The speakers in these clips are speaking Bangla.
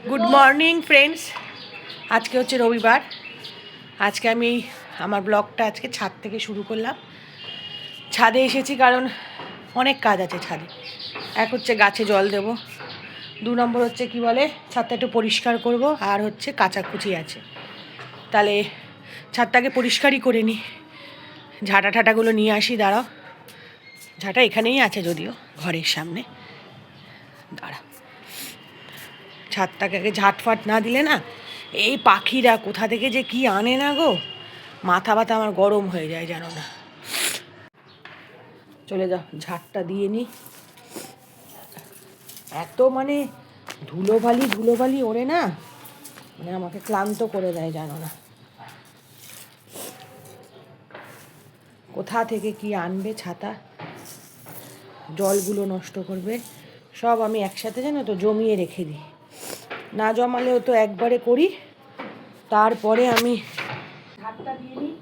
Good morning friends. আজকে হচ্ছে রবিবার। আজকে আমি আমার ব্লগটা আজকে ছাদ থেকে শুরু করলাম। ছাদে এসেছি কারণ অনেক কাজ আছে ছাদে। এক হচ্ছে গাছে জল দেব, 2 নম্বর হচ্ছে কি বলে ছাদটা একটু পরিষ্কার করব, আর হচ্ছে কাচাকুচি আছে। তাহলে ছাদটাকে পরিষ্কারই করে নিই। ঝাঁটা ঠাটাগুলো নিয়ে আসি, দাঁড়াও। ঝাঁটা এখানেই আছে যদিও, ঘরের সামনে। দাঁড়া, ছাদটাকে আগে ঝাঁটফাট না দিলে না এই পাখিরা কোথা থেকে যে কি আনে না গো, মাথা ব্যথা আমার গরম হয়ে যায় জানো না। চলে যাও, ঝাঁটটা দিয়ে নিই। এত মানে ধুলোবালি ওড়ে না, মানে আমাকে ক্লান্ত করে দেয় জানো না। কোথা থেকে কি আনবে ছাতা, জলগুলো নষ্ট করবে, সব আমি একসাথে জানো তো জমিয়ে রেখে দিই। না জমালেও তো একবারে করি, তারপরে আমি ঝাঁটটা দিয়ে নিই।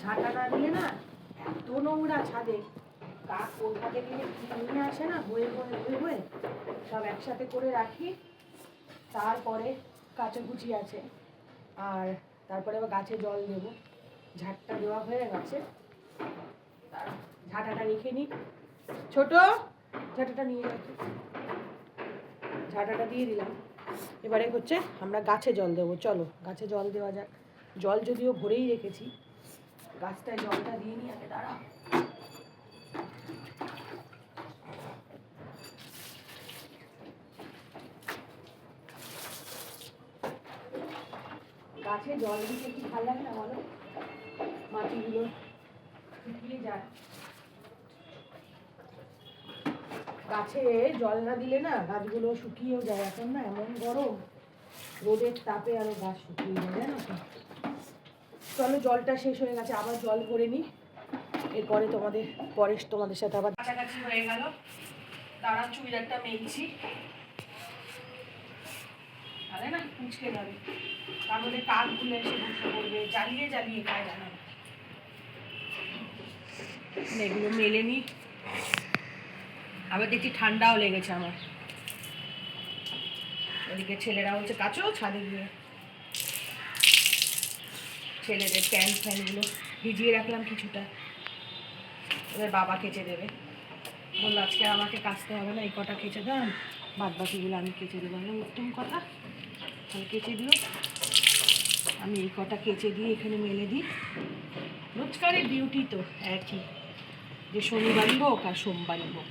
ঝাঁটা না দিলে না এত নোংরা ছাদে, কাক কোথা থেকে নিয়ে আসে না, বয়ে সব একসাথে করে রাখি। তারপরে কাচাকুচি আছে, আর তারপরে আবার গাছে জল দেব। ঝাঁটটা দেওয়া হয়ে গেছে, ঝাঁটাটা রেখে নিই। ছোট ঝাঁটাটা নিয়ে রাখি, ঝাঁটাটা দিয়ে দিলাম। এবারে হচ্ছে আমরা গাছে জল দেবো। চলো গাছে জল দেওয়া যাক। জল যদিও ভরেই রেখেছি, গাছটায় জলটা দিয়ে নিই আগে, দাঁড়া। গাছে জল দিতে কি ভালো লাগে না বলো, মাটিগুলো শুকিয়ে যায়। গাছে জল না দিলে না গাছগুলো শুকিয়েও যায়। এখন না এমন গরম, রোদের তাপে আরো গাছ শুকিয়ে যায় জানো তো। চলো জলটা শেষ হয়ে গেছে, আবার জল ভরে নিই। এরপরে তোমাদের সাথে আবার কাছাকাছি হয়ে গেল। দাঁড়া, চুড়িদারটা মেলছি, তাহলে না কুচকে যাবে, তাহলে কাকগুলো এসে বসে পড়বে, জ্বালিয়ে খায় জানো না। এগুলো মেলে নিই। আবার দেখছি ঠান্ডাও লেগেছে আমার। ওদিকে ছেলেরা হচ্ছে কাচো ছাদে গিয়ে, ছেলেদের প্যান্ট ফ্যানগুলো ভিজিয়ে রাখলাম কিছুটা, এবার বাবা কেচে দেবে। বললো আজকে আমাকে কাচতে হবে না, এই কটা কেচে দেন, বাদ বাকিগুলো আমি কেচে দেবো। উত্তম কথা, তাহলে কেচে দিও। আমি এই কটা কেচে দিয়ে এখানে মেলে দিই। রোজকারের ডিউটি তো একই, যে শনিবারই হোক আর সোমবারই হোক।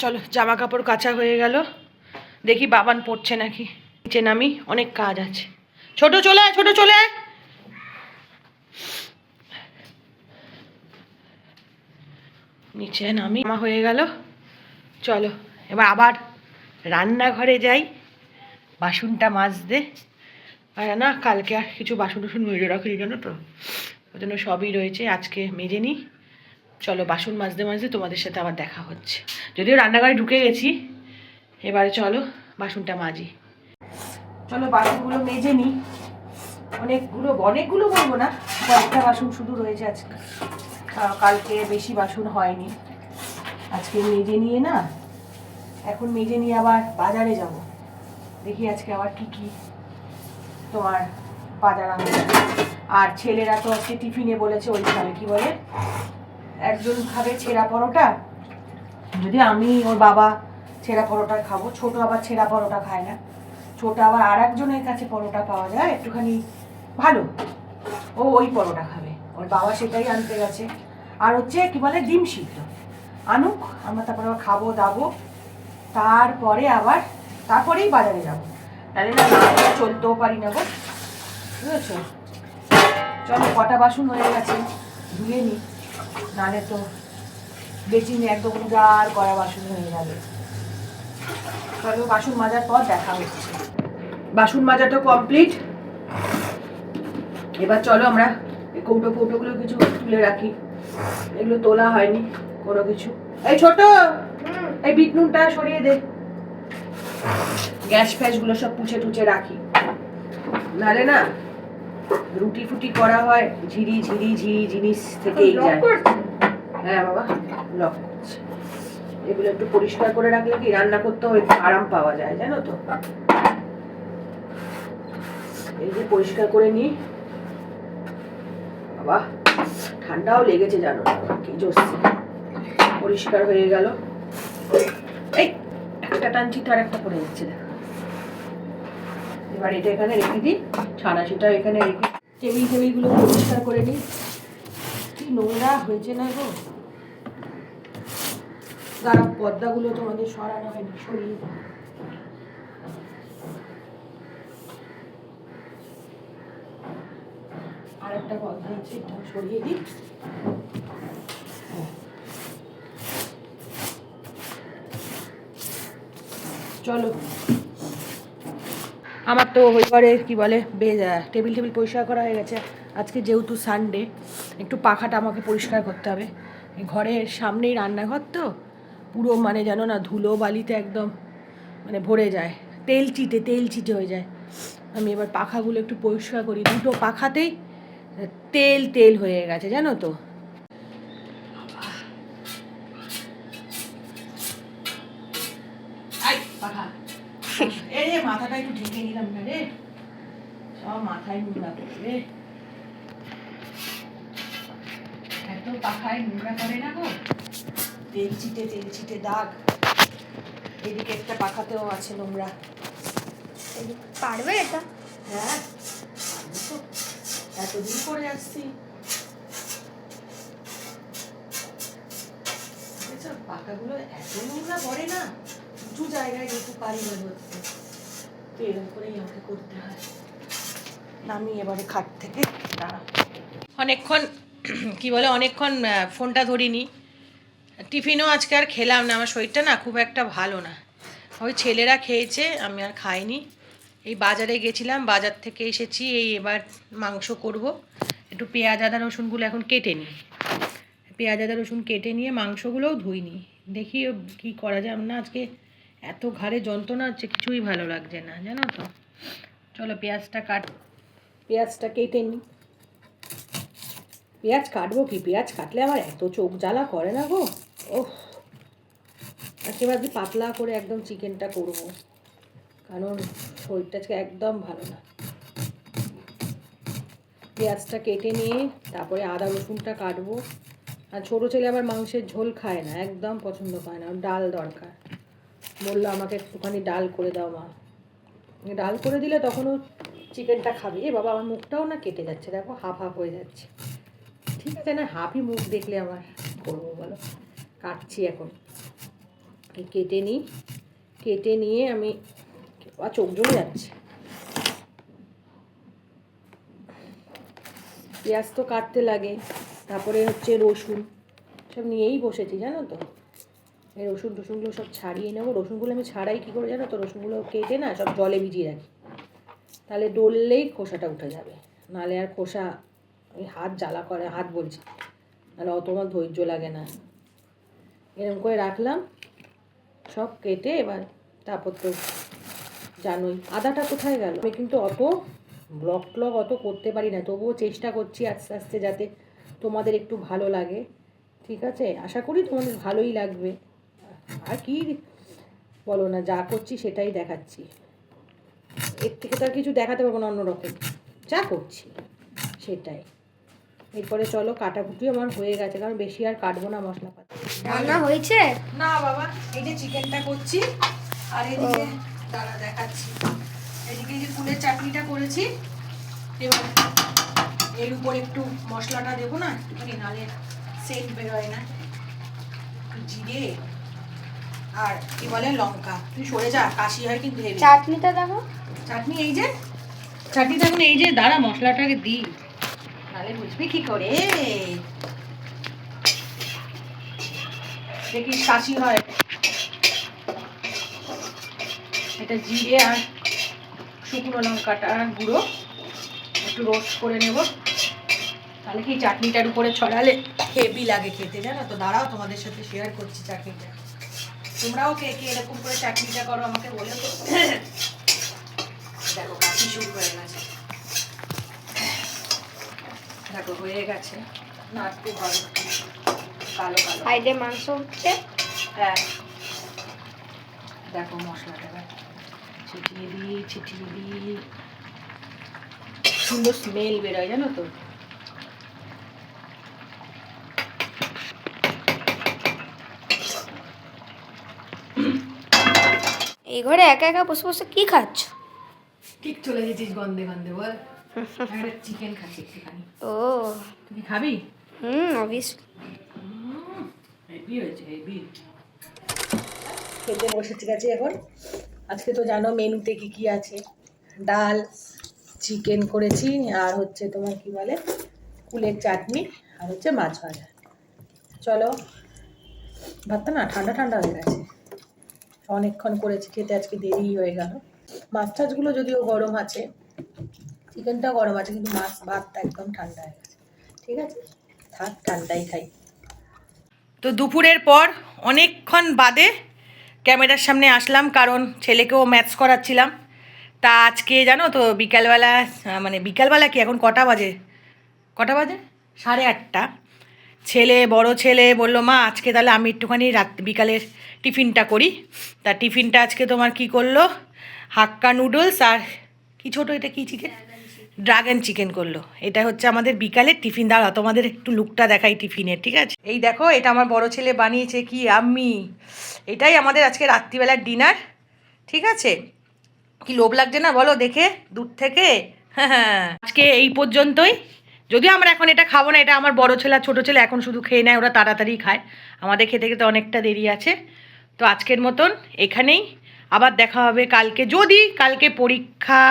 চলো জামা কাপড় কাচা হয়ে গেল, দেখি বাবান পড়ছে নাকি। নিচে নামি, অনেক কাজ আছে। ছোট চলে আয়, ছোট চলে আয়। নিচে নামি, জামা হয়ে গেল। চলো এবার আবার রান্নাঘরে যাই, বাসনটা মাজতে। আর না কালকে আর কিছু বাসন টাসন মেজে রাখি জানো তো, ওই জন্য সবই রয়েছে, আজকে মেজে নিই। চলো বাসন মাজতে তোমাদের সাথে আবার দেখা হচ্ছে। যদিও রান্নাঘরে ঢুকে গেছি, এবারে চলো বাসনটা মাজি। চলো বাসনগুলো মেজে নিই। অনেকগুলো বলবো না, কয়েকটা বাসন শুধু রয়েছে আজকে, কালকে বেশি বাসন হয়নি। আজকে মেজে নিয়ে না, এখন মেজে নিয়ে আবার বাজারে যাব। দেখি আজকে আবার কি তোমার বাজার আনবে। আর ছেলেরা তো আজকে টিফিনে বলেছে ওই খাবে, কি বলে, একজন খাবে ছেঁড়া পরোটা, যদি আমি ওর বাবা ছেঁড়া পরোটা খাবো। ছোট আবার ছেঁড়া পরোটা খায় না। ছোট আবার আর একজনের কাছে পরোটা পাওয়া যায় একটুখানি ভালো, ও ওই পরোটা খাবে, ওর বাবা সেটাই আনতে গেছে। আর হচ্ছে কি বলে ডিম সিদ্ধ আনুক, আমরা তারপরে আবার খাবো দাবো, তারপরেই বাজারে যাবো। তাহলে না চলতেও পারি না গো, বুঝেছো। চলো কটা বাসন হয়ে গেছে ধুয়ে নি, নাহলে তো বেচিনে একদম উজাড় করা বাসন হয়ে যাবে। চলো বাসন মাজার পর দেখা হচ্ছে। বাসন মাজাটা কমপ্লিট। এবার চলো আমরা কৌটোগুলো কিছু তুলে রাখি, এগুলো তোলা হয়নি কোনো কিছু। এই ছোট, এই বিট নুনটা সরিয়ে দে, গ্যাস ফ্যাসগুলো সব পুছে টুছে রাখি, নাহলে না রুটি ফুটি করা হয় ঝিরি জিনিস থেকেই যায়। হ্যাঁ বাবা লক করছে। এগুলো একটু পরিষ্কার করে রাখলে কি রান্না করতেও একটু আরাম পাওয়া যায়, জানো তো। এই যে পরিষ্কার করে নিই। বাবা ঠান্ডাও লেগেছে জানো, কি জোরছে। পরিষ্কার হয়ে গেল। এই একটা টানছি তো আর একটা পড়ে যাচ্ছে দেখো। এবার এটা এখানে রেখে দিই, ছানাচিটা এখানে রেখে টেবিলগুলো পরিষ্কার করে নিই। কি নোংরা হয়েছে না গো। দাঁড়াও, পর্দাগুলো তোমাদের সরানো হয়নি, সরিয়ে দিই। আর একটা পর্দা আছে, এটা সরিয়ে দিই। চলো, আমার তো এবারে কি বলে টেবিল পরিষ্কার করা হয়ে গেছে। আজকে যেহেতু সানডে, একটু পাখাটা আমাকে পরিষ্কার করতে হবে। ঘরের সামনেই রান্নাঘর তো, পুরো মানে জানো না ধুলো বালিতে একদম মানে ভরে যায়, তেল চিটে হয়ে যায়। আমি এবার পাখাগুলো একটু পরিষ্কার করি। দুটো পাখাতেই তেল হয়ে গেছে জানো তো। পাখা মাথাটা একটু ঢেকে নিলাম না রে, সব মাথায় নোংরা করবে। এত পাখায় নোংরা করে না গো, তেল চিটে দাগ। এদিকে একটা পাখাতেও আছে নোংরা। পারবে এটা? হ্যাঁ, তো এতদিন করে আসছি। পাখাগুলো এত নোংরা পড়ে না, উঁচু জায়গায় যেহেতু পারি না হচ্ছে, তো এরকম করেই আমাকে করতে হয়। নামি এবারে খাট থেকে। অনেকক্ষণ কি বলে অনেকক্ষণ ফোনটা ধরিনি। টিফিনও আজকে আর খেলাম না, আমার শরীরটা না খুব একটা ভালো না। ওই ছেলেরা খেয়েছে, আমি আর খাইনি। এই বাজারে গেছিলাম, বাজার থেকে এসেছি, এই এবার মাংস করব। একটু পেঁয়াজ আদা রসুনগুলো এখন কেটে নিই। পেঁয়াজ আদা রসুন কেটে নিয়ে মাংসগুলোও ধুইনি, দেখি কি করা যায়। না আজকে এত ঘাড়ে যন্ত্রণা হচ্ছে, কিছুই ভালো লাগছে না জানো তো। চলো পেঁয়াজটা কেটে নিই। পেঁয়াজ কাটবো কি, পেঁয়াজ কাটলে আমার এত চোখ জ্বালা করে না গো। ওহ, একেবারে পাতলা করে একদম চিকেনটা করব, কারণ শরীরটা আজকে একদম ভালো না। পেঁয়াজটা কেটে নিয়ে তারপরে আদা রসুনটা কাটবো। আর ছোটো ছেলে আবার মাংসের ঝোল খায় না, একদম পছন্দ করে না, ডাল দরকার। বললো আমাকে একটুখানি ডাল করে দাও মা। ডাল করে দিলে তখনও চিকেনটা খাবে। এ বাবা, আমার মুখটাও না কেটে যাচ্ছে, দেখো হাফ হয়ে যাচ্ছে। ঠিক আছে না, হাফই মুখ দেখলে আমার করবো বলো। কাটছি এখন, কেটে নিয়ে আমি চোখ জমে যাচ্ছে। পেঁয়াজ তো কাটতে লাগে, তারপরে হচ্ছে রসুন সব নিয়েই বসেছি জানো তো। এই রসুনগুলো সব ছাড়িয়ে নেবো। রসুনগুলো আমি ছাড়াই কী করে জানো তো, রসুনগুলো কেটে না সব জলে ভিজিয়ে রাখি, তাহলে ডললেই খোসাটা উঠে যাবে। নাহলে আর খোসা ওই হাত জ্বালা করে, হাত বলছি, নাহলে অত আমার ধৈর্য লাগে না। এরকম করে রাখলাম সব কেটে। এবার তারপর তো জানোই আদাটা কোথায় গেল। আমি কিন্তু অত ব্লগ অত করতে পারি না, তবুও চেষ্টা করছি আস্তে আস্তে যাতে তোমাদের একটু ভালো লাগে। ঠিক আছে, আশা করি তোমাদের ভালোই লাগবে। আর কি বলো না, যা করছি সেটাই দেখাচ্ছি, এর থেকে তো আর কিছু দেখাতে পারবো না, অন্যরকম যা করছি সেটাই। এরপরে চলো, কাটাকুটি আমার হয়ে গেছে, কারণ বেশি আর কাটবো না মশলাপাতি। রান্না হয়েছে না বাবা, এই যে চিকেনটা করছি, আর এদিকে দাঁড়া দেখাচ্ছি, এদিকে যে ফুলের চাটনিটা করেছি। এবার এর উপর একটু মশলাটা দেবো না একটুখানি, নালে সেন্ট বেরোয় না। জিরে আর কি বলে লঙ্কা, তুই সরে যা, কাশি হয় কিন্তু। চাটনিটা দেখো, চাটনিটা এখন এই যে দাঁড়া মশলাটাকে দিই, নালে বুঝবি কি করে, দেখি কাশি হয়। এটা জিরে আর শুকনো লঙ্কাটা গুঁড়ো একটু রোস্ট করে নেব, তাহলে কি চাটনিটার উপরে ছড়ালে হেভি লাগে খেতে জানো তো। দাঁড়াও, তোমাদের সাথে শেয়ার করছি চাটনিটা। তোমরাও কে কে এরকম করে চাটনিটা করো আমাকে বলে তো। দেখো কাশি শুরু হয়ে গেছে, দেখো হয়ে গেছে না, একটু ভালো কালো সাইডে মাংস হচ্ছে। হ্যাঁ দেখো মশলাটা ছিটিয়ে দিই, সুন্দর স্মেল বেরোয় জানো তো। এই ঘরে একা একা বসে বসে কি খাচ্ছ? ঠিক চলে গেছিস গন্ধে গন্ধে, বল। একটা চিকেন খাচ্ছি একটুখানি। ও তুই খাবি? অবভিয়াসলি। হেভি হয়েছে, হেভি। খেতে বসেছি গেছি এখন। আজকে তো জানো মেনুতে কি কি আছে, ডাল, চিকেন করেছি, আর হচ্ছে তোমার কি বলে কুলের চাটনি, আর হচ্ছে মাছ ভাজা। চলো, ভাতটা না ঠান্ডা ঠান্ডা হয়ে গেছে, অনেকক্ষণ করেছি, খেতে আজকে দেরি হয়ে গেল। মাছ টাছগুলো যদিও গরম আছে, চিকেনটাও গরম আছে, কিন্তু ভাতটা একদম ঠান্ডা হয়ে গেছে। ঠিক আছে, থাক, ঠান্ডাই খাই। তো দুপুরের পর অনেকক্ষণ বাদে ক্যামেরার সামনে আসলাম, কারণ ছেলেকেও ম্যাথস করাচ্ছিলাম। তা আজকে জানো তো বিকালবেলা, মানে বিকালবেলা কি এখন কটা বাজে 8:30। বড় ছেলে বলল, মা আজকে তাহলে আমি একটুখানি বিকালের টিফিনটা করি। তা টিফিনটা আজকে তোমার কি করলো, হাক্কা নুডলস আর কি ছোটো, এটা কি চিকেন, ড্রাগন চিকেন করলো। এটা হচ্ছে আমাদের বিকালের টিফিন। দাঁড়া তোমাদের একটু লুকটা দেখাই টিফিনের, ঠিক আছে? এই দেখো, এটা আমার বড় ছেলে বানিয়েছে, কি আম্মি, এটাই আমাদের আজকে রাত্রিবেলার ডিনার। ঠিক আছে, কি লোভ লাগছে না বলো দেখে দূর থেকে? হ্যাঁ, আজকে এই পর্যন্তই। যদিও আমরা এখন এটা খাবো না, এটা আমার বড় ছেলে আর ছোটো ছেলে এখন শুধু খেয়ে নেয়, ওরা তাড়াতাড়ি খায়, আমাদের খেতে খেতে অনেকটা দেরি আছে। তো আজকের মতন এখানেই, আবার দেখা হবে কালকে, যদি কালকে পরীক্ষা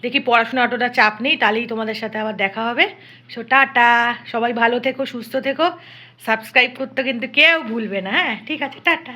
দেখি পড়াশোনা অতটা চাপ নেই, তাহলেই তোমাদের সাথে আবার দেখা হবে। সো টাটা, সবাই ভালো থেকো, সুস্থ থেকো, সাবস্ক্রাইব করতে কিন্তু কেউ ভুলবে না। হ্যাঁ ঠিক আছে, টাটা।